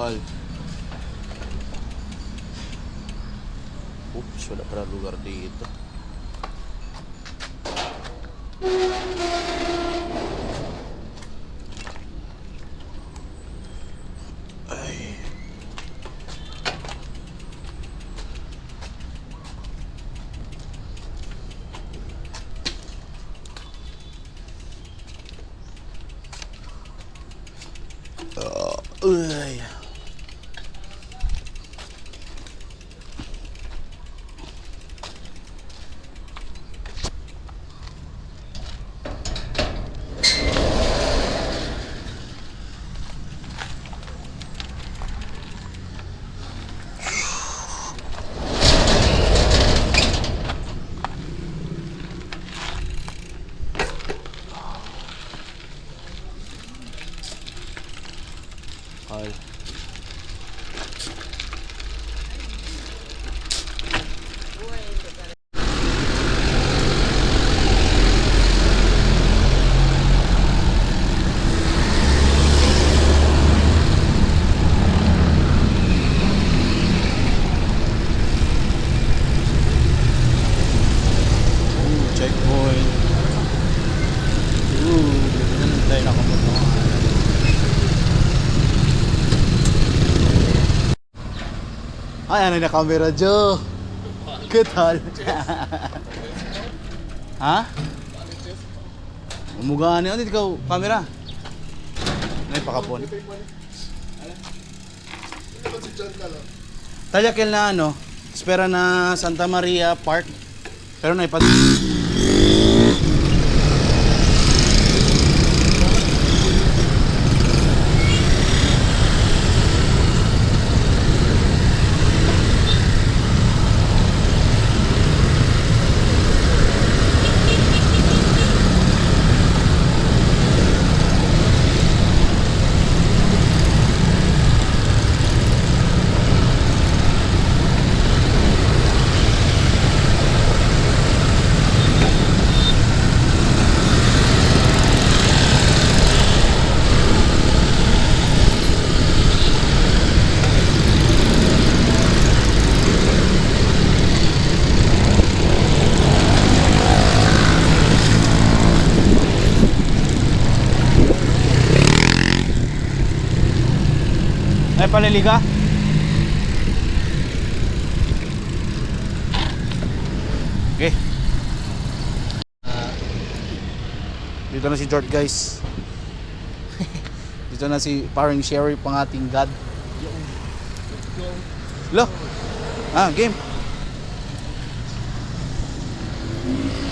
Mahal. Oops, wala pala lugar dito. Ay. Uy. Mahal. Checkpoint. Tayo nakapunta. Ay, ano na camera, Joe? Ketal. Ha? Umugaan niyo dito ikaw, camera. Nay pakapon. Talyakil na ano, espera na Santa Maria Park. Pero naipat. Ay paliliga. Okay. Dito na si George, guys. Dito na si paring Sherry, pang ating God. Lo. Game.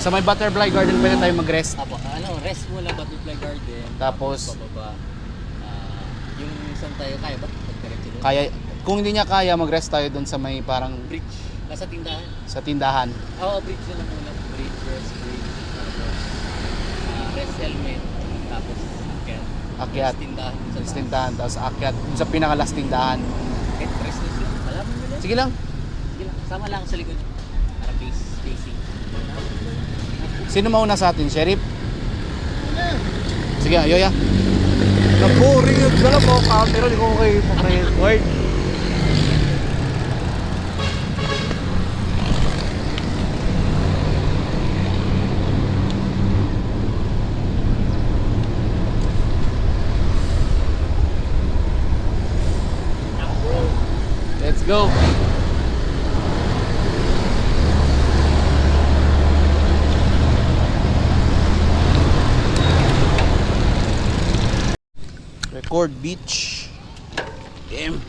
Sa may Butterfly Garden pwede tayo mag-rest. Apo, rest muna Butterfly Garden. Tapos bababa. Yung saan tayo kaya ba? Diretso doon. kaya, kung hindi niya kaya, mag-rest tayo doon sa may parang Bridge. Nasa tindahan. sa tindahan. Oo, bridge na lang muna. Bridge, rest bridge. Tapos rest helmet. Tapos Akyat. Rest tindahan. Sa Sa tindahan, tapos akyat sa pinakalas tindahan. Rest na siya. Malaman mo na. Sige lang. Sige lang. Sama lang ako sa likod. Para facing. Sino mauna sa atin, Sheriff? Sige, Yoya. Na-boring yung dala po, camera, di ko kayo mag-record. Let's go. Record Beach. Damn.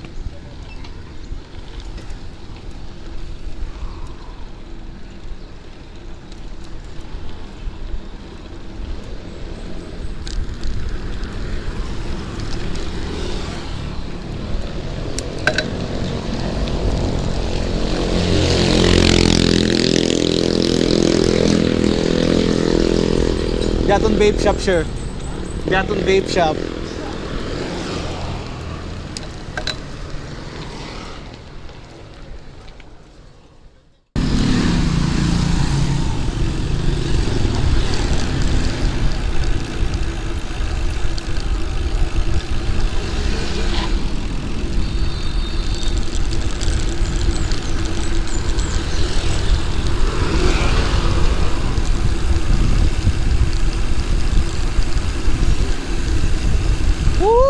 Gaton Vape Shop, sure. Gaton Vape Shop.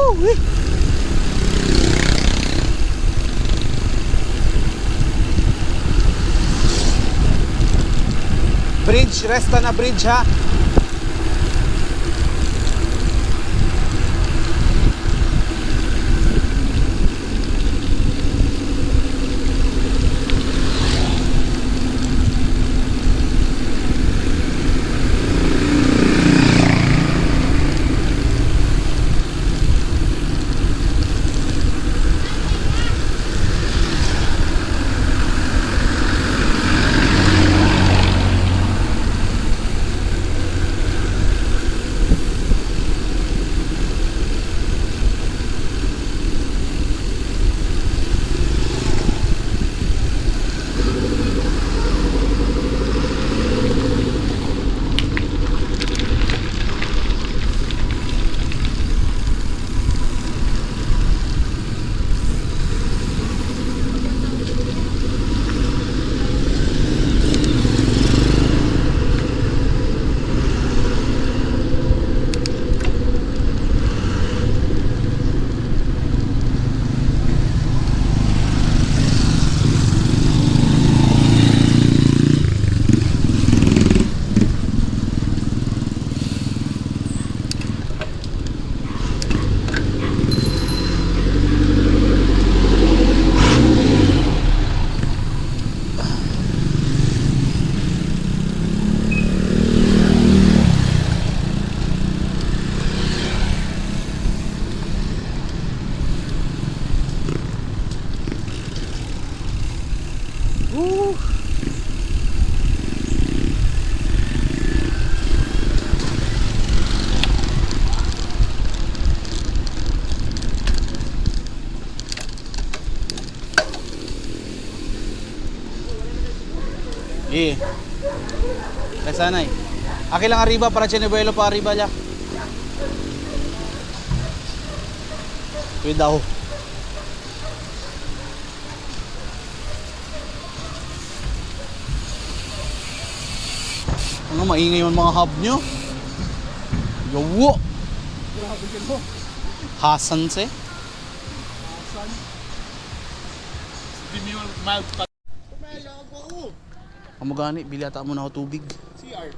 Woo! Bridge, resta na bridge ha. Iya. Kesanay. Aki lang arriba para Chinebelo pa arriba ya. Cuidado. Ano maingay yung mga hub nyo? Yawo! Hasan se? Hasan. Hindi mo mild pa. Tumalaw ako. Kamagani, bilata mo na ako tubig. CR.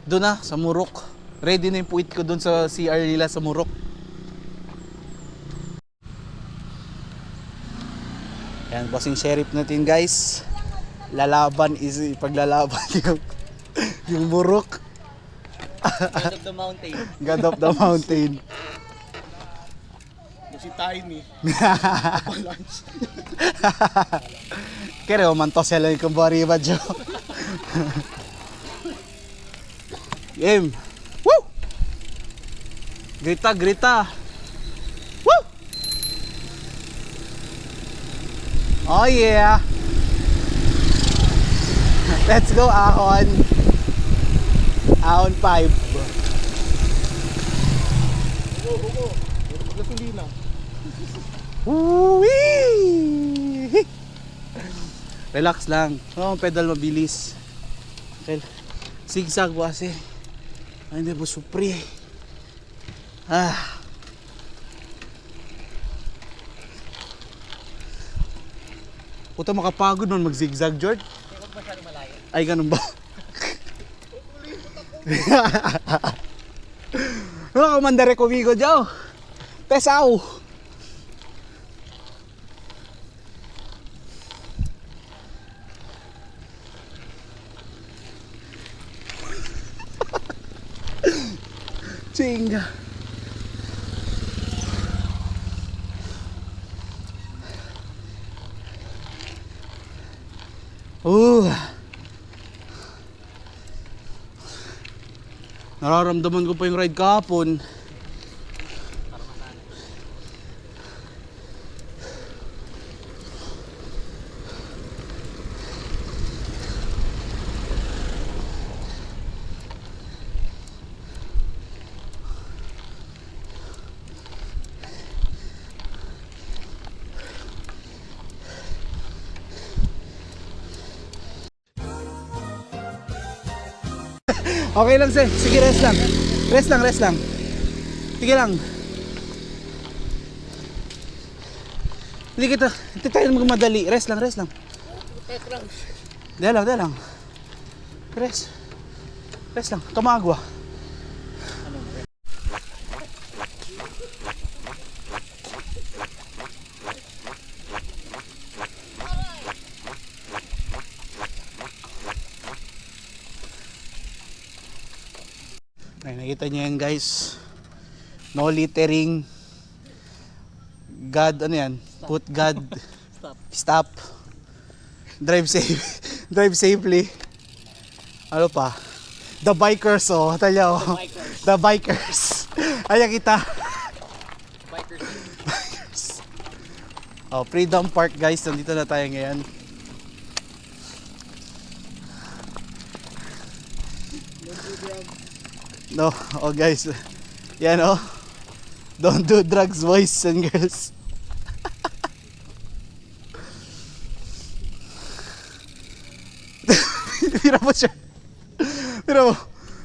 Doon na, sa Murok. Ready na yung puwit ko doon sa CR nila sa Murok. Yan, bossing sheriff natin guys. Lalaban is paglalaban yung Murok. God of the mountain. God of the mountain. Si Tiny. Balance. Kaya man to sila yung kumbari ba dyan? Game! Woo! Grita, grita! Woo! Oh yeah! Let's go Ahon! Ahon 5. Bugo. Gasolina. Woo-wee! Relax lang. Oh, pedal mabilis. Okay. Zigzag po kasi. Ay, hindi po supri. Ah. Puta makapagod nun mag-zigzag, George. Huwag masyadong malayo. Ay, ganun ba? Ano ka mandare kumigo, Joe? Pesaw! Chinga. Nararamdaman ko pa yung ride kahapon. Okay lang, sir. Sige, rest lang. Rest lang. Sige lang. Hindi kita. Hindi tayo magmadali. Rest lang, rest lang. Dahil lang. Rest. Rest lang. Tumagwa. Ay, nakita niyo yan guys. No littering. God, ano yan? Put God. Stop. Drive safe. Drive safely. Ano pa? The bikers, oh. Talya, oh. The bikers. Ayan kita. Bikers. Oh, Freedom Park guys. Nandito na tayo ngayon. No, oh guys. Yan oh. Don't do drugs, boys and girls. Mira mo siya. Mira mo.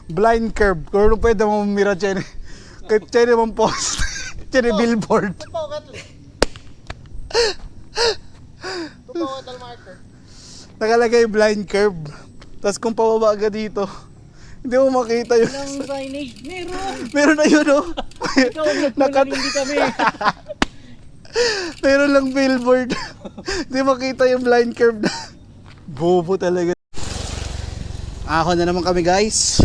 Blind curve. Kung ano pwede mo mira dyan. Kahit dyan mong post. Dyan billboard. Tupaw marker. Nakalagay blind curve. Tapos kung pababa ka dito, hindi mo makita yun. Ilang signage? Meron! Meron na yun oh. Ikaw, hindi kami. Meron lang billboard. Hindi makita yung blind curve na. Bobo talaga. Ako na naman kami guys.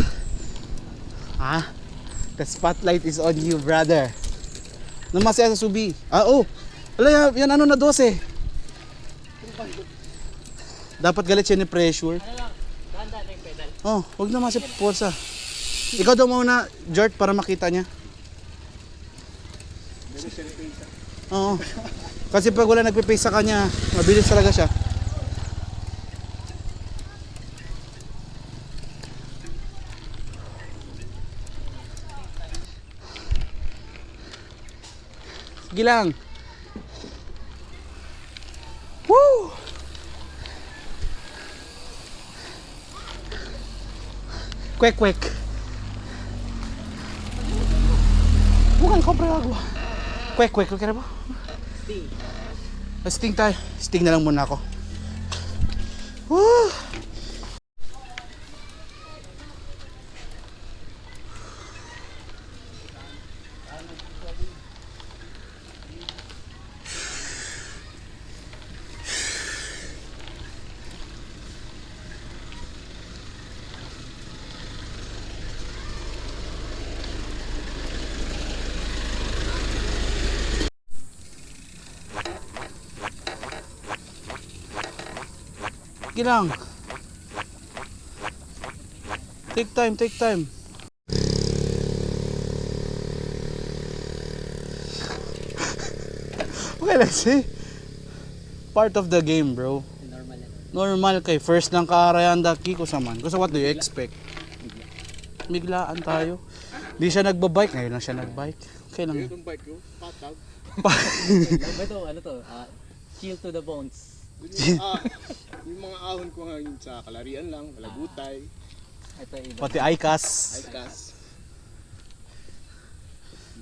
The spotlight is on you, brother. Namasaya sa subi. Oh. Wala yan ano na 12. Dapat galit siya ni pressure. Ano lang, dahan-dahan na yung pedal. Oh, wag na masip forsa. Ikaw daw muna, Jort, para makita niya. Oo. Kasi pag wala nagpe-pace sa kanya, mabilis talaga siya. Sige lang. Woo! Kwek. Bukan kompre agua. Kwek, lo kira ba? Sting. Sting tayo. Sting na lang muna ako. Woo! Sige lang. Take time. Okay lang si. Part of the game, bro. Normal yan. Normal kay first lang kaarayanda kiko sa man. Kasi what do you expect? Biglaan tayo. Di siya nagbabike, ngayon lang siya nagbike. Okay lang. Yung bike ko, patag. Ano to? Chill to the bones. Yung mga ahon ko ngayon sa Kalarian lang, Malagutay, Ito iba. Pati ICAS. Aykas.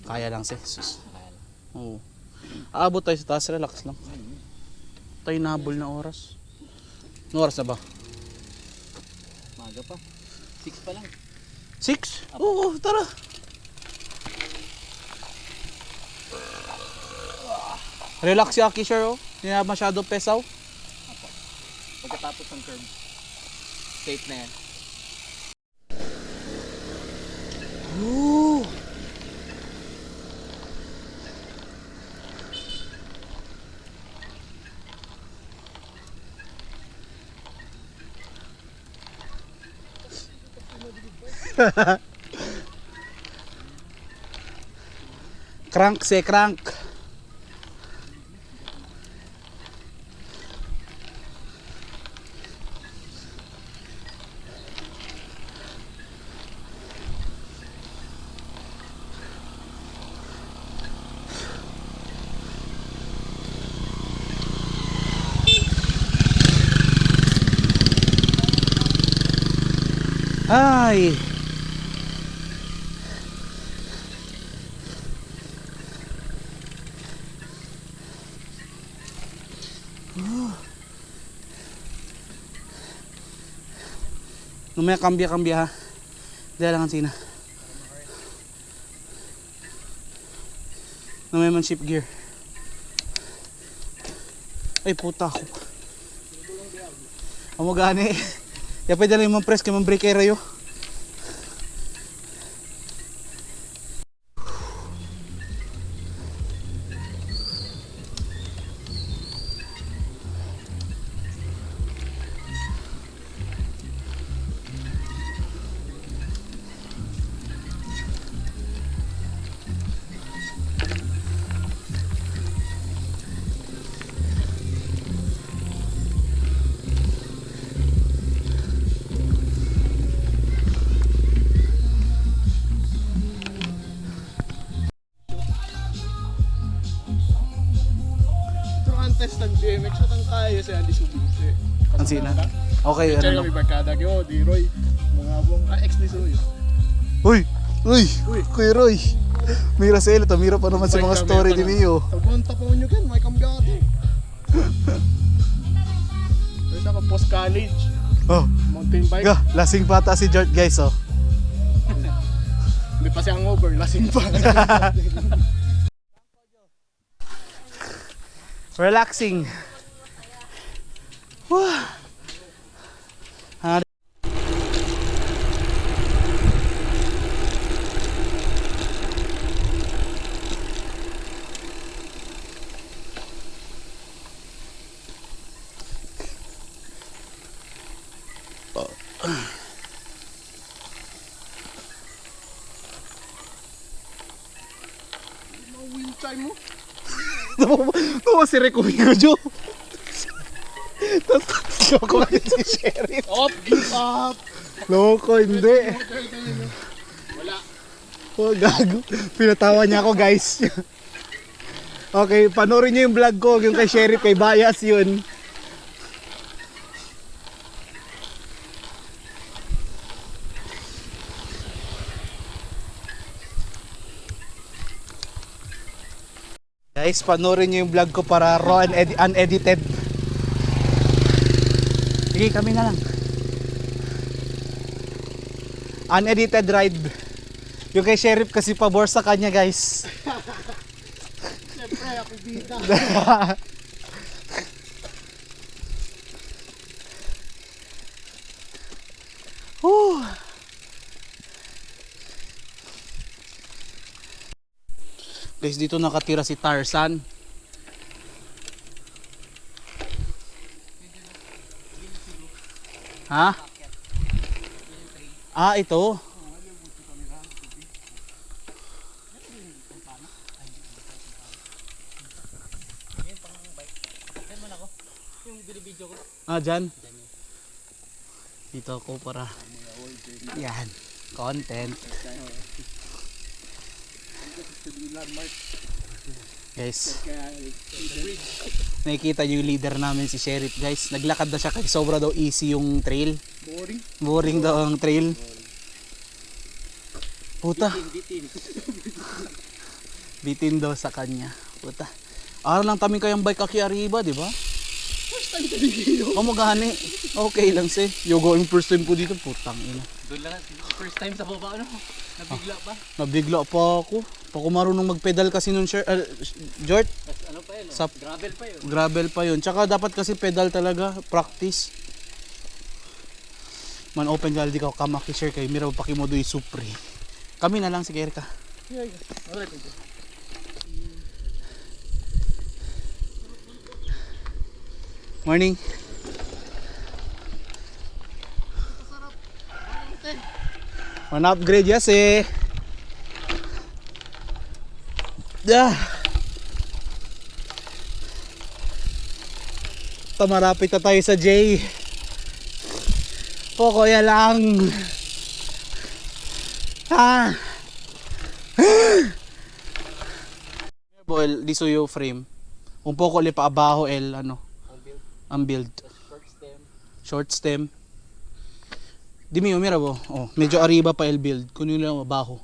Kaya lang sis. Oo. Aabot tayo sa taas, relax lang. Tayo nabol na oras. Ano oras na ba? Maga pa. 6 pa lang. 6? Oo, tara. Relax si Aki, sure, oh. Hindi na masyado pesaw. Pagkatapos ng curve. Safe na yan. Ooh. Crank. Ay. Numaya kambya ha. Dala lang sina. Numaya man shift gear. Ay puta ako. Amo gani. Ya pwede lang yung press kay man brake rayo. Pero ang test ng BMX at ang kaya si Andy Subinse. Ang sina. Okay, Kaya ano kami no. barkada ko, di Roy. Mga buong ex ni Suyo. Uy! Uy! Uy. Kuya Roy! Mira sa ilo, mira pa naman sa mga story din niyo. Tabon tapon nyo kan, may kambyate. Tapos ako post college, Oh, mountain bike. ga, lasing bata si George guys oh. Hindi pa siya hangover, lasing pa. Relaxing. Whew. Ah, Mga wheel time mo. Tuwa si Rico Joe. Tapos loko ka si Sheriff. Up, give up. Loko, hindi. Wala. Oh, gago. Pinatawa niya ako guys. Okay, panoorin niyo yung vlog ko, yung kay Sheriff, kay Bayas yun. Guys, panoorin niyo yung vlog ko para raw and unedited. Sige, kami na lang. Unedited ride. Yung kay Sheriff kasi pabor sa kanya, guys. Siyempre, ako bida. Whew. Guys, dito nakatira si Tarzan. Ha? Ah, ito. Ah, dyan. Dito ako para yan, content. Guys, nakikita niyo yung leader namin si Sheriff guys. Naglakad na siya kasi sobra daw easy yung trail. Boring. Boring daw ang trail. Puta. Bitin daw sa kanya. Puta. Araw lang kami kayang bike aki arriba, di ba? First time ko dito. Gani. Okay lang si. Yogo yung first time ko dito, putang ina. Doon lang, first time sa baba, ano? Nabigla ba? Nabigla pa ako. Pa ako marunong mag-pedal kasi nun, Jort. Tapos ano pa yun? Sa- Gravel pa yun. Gravel pa yun. Tsaka dapat kasi pedal talaga, practice. Man open gali di ka kamaki share kay mira pakimodo yung supri. Kami na lang sige Erika. Alright. Morning. One upgrade yes eh. Marapit na tayo sa J. Pokoya lang. Boil di suyo frame. Un poco le pa abajo el ano, ang build. Short stem. Short stem. Di mo mira bo. Oh, medyo arriba pa el build. Kuno lang abajo.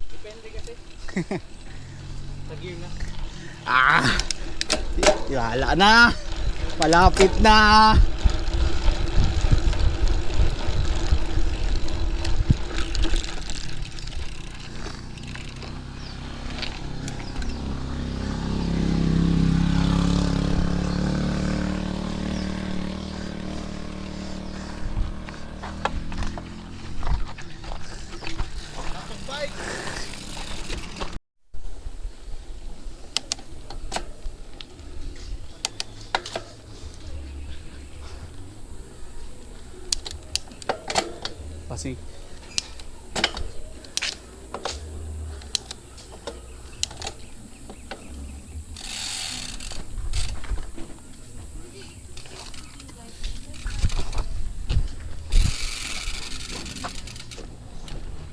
Depende kasi. Sa gear na. Ah! Wala na. Palapit na. Pasing.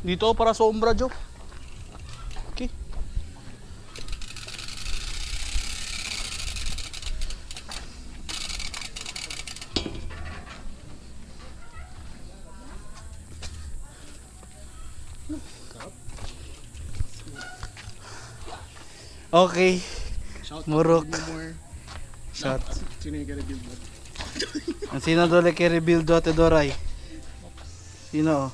Dito para sombra, Jo. Okay. Okay. Shout out Murok. to more. Shot. Sino yung kaya-build mo? Ang sino dole kay rebuild do te doray? Sino?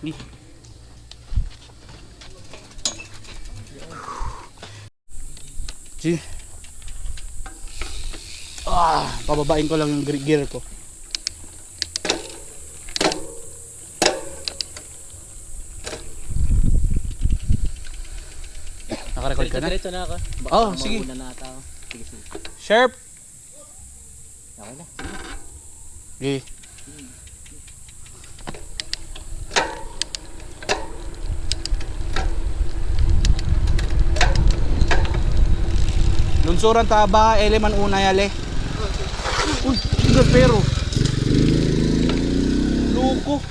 Ni. Si. Pababain ko lang yung gear ko. Naka-record ka na? Diretso na ako. Baka Oh, sige. mauna na ata ako. Sige, sige. Sharp. Okay na. Okay. Lunsuran taba, eleman una yale. Uy, hindi pero. Luko.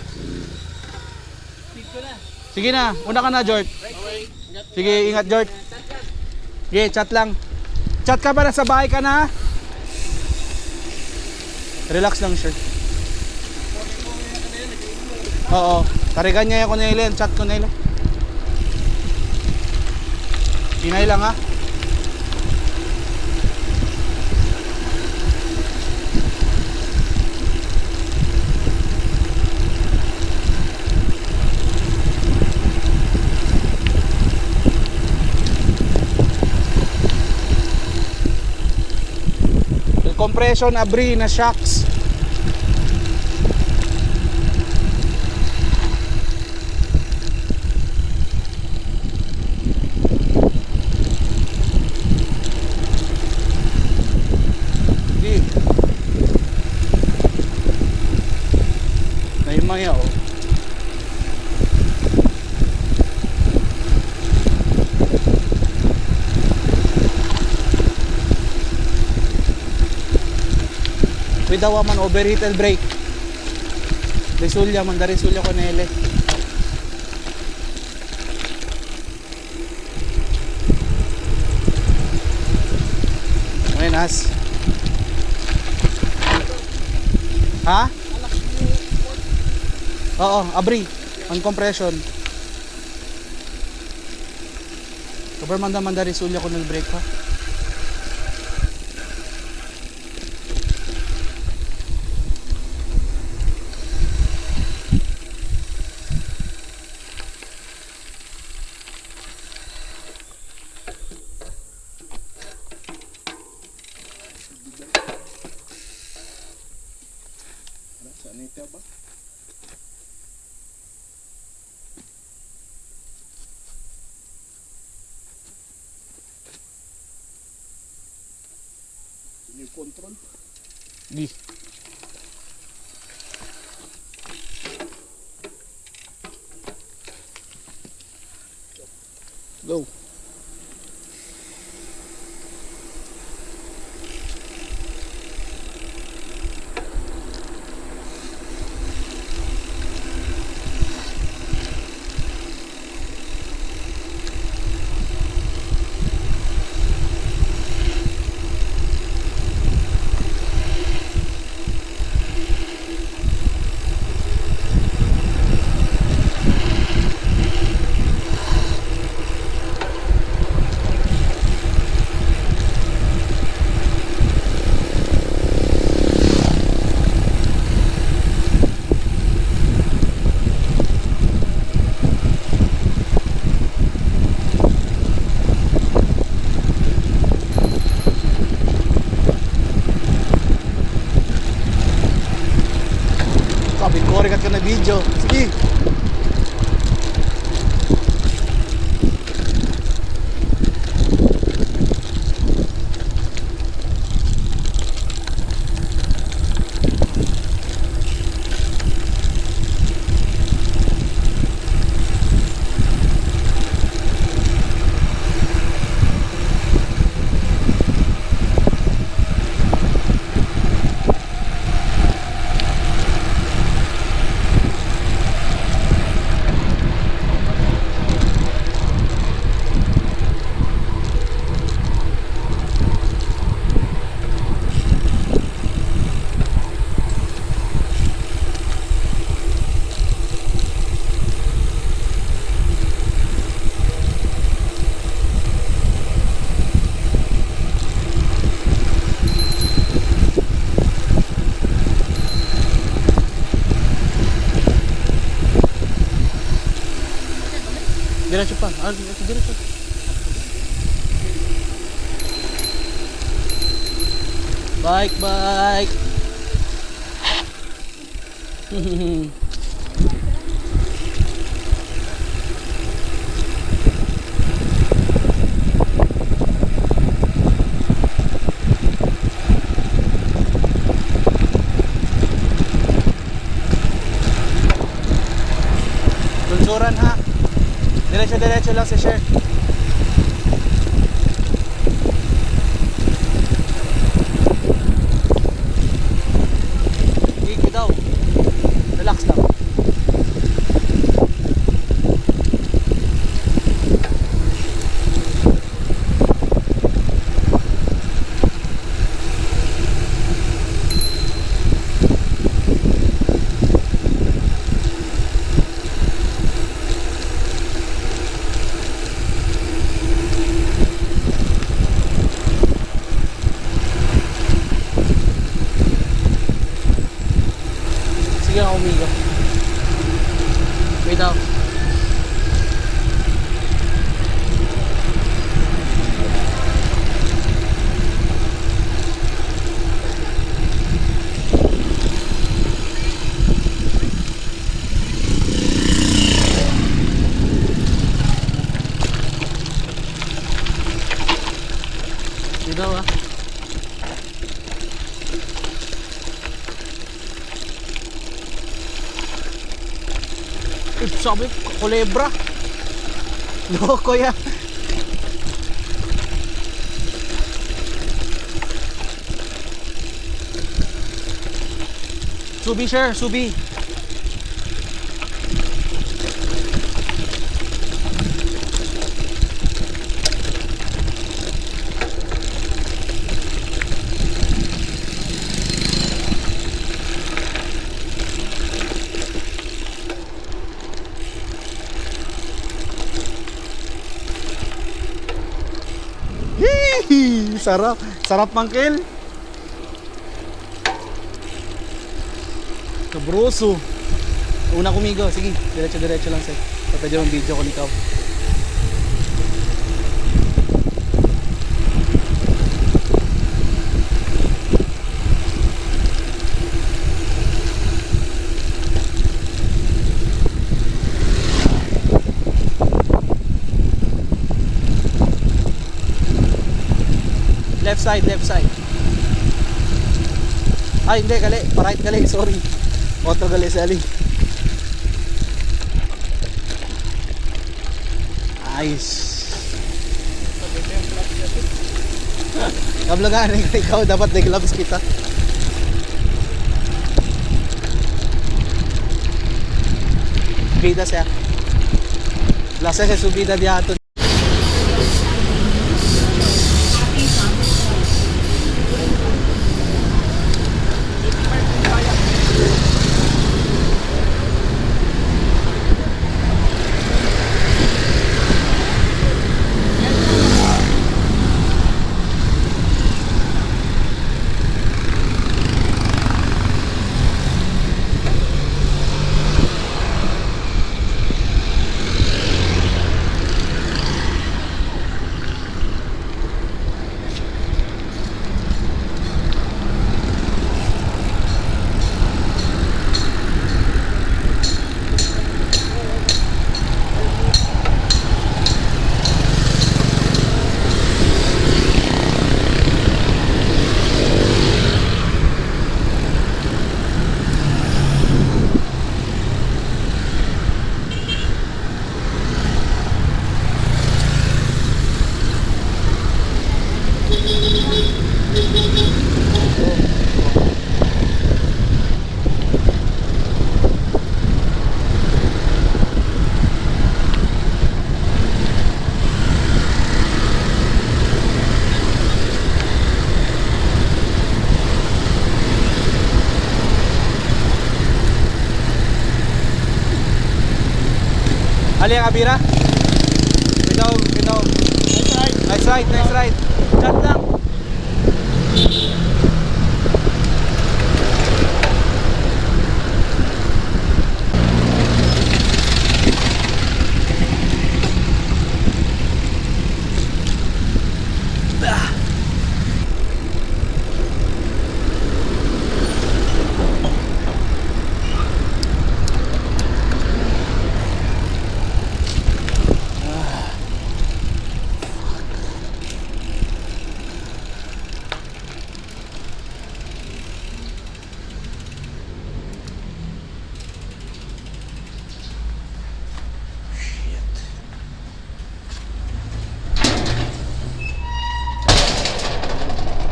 Sige na, una ka na, Jort. Sige, ingat, Jort. Sige, chat lang. Chat ka ba na sa bahay ka na? Relax lang, sir. Oo, tarigan niya ako na ilan, chat ko na ilan. Hinay lang ha. Compression abri na shocks. Di. Naimaya oh. Dawa man overheated brake. Resulya man da resulya ko nele. Buenas. Ha? Oo, abri. On compression. Cover man da resulya ko nel brake ha. Saan ito ba? Sino yung control? Di. Go. sikat ka na video. Sige. Diretso pa. Diretso. Bike. Lunsuran ha. Diretso lang si Sher. Higi daw. Relax lang. Sige ako umiga. Wait out. Wait out ah. Sabi, kulebra. Loko yan. Subi, Sher, subi. Hihi, sarap. Sarap mangkil. Kabroso. Una kumigo. Sige, diretso lang sa'yo. Patadyo ang video ko ni Kaw. Left side. Ay, hindi, gali. Pa-right gali, sorry. Auto gali, sali. Nice. Kablagan, ikaw dapat nag-gloves kita. Subida siya. Lasa siya subida diya ato. Ali ang Abira. Bitaw. Nice ride. Chat lang.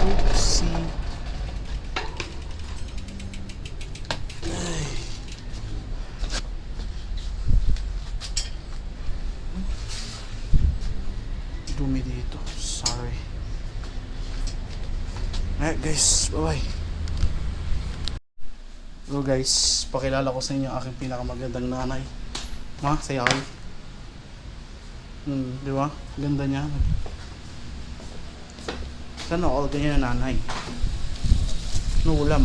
Oopsie. Ay. Dumi dito. Sorry. Alright guys, bye-bye. So guys, pakilala ko sa inyo ang aking pinakamagandang nanay. Ma, saya kayo. Di ba? Ganda niya. Sana all ganyan na nanay. No ulam.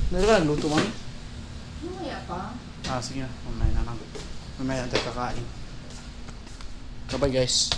Hindi ka nagluto kami? Mamaya pa. Sige na. Mamaya na lang. Mamaya natin kakain. Bye-bye guys.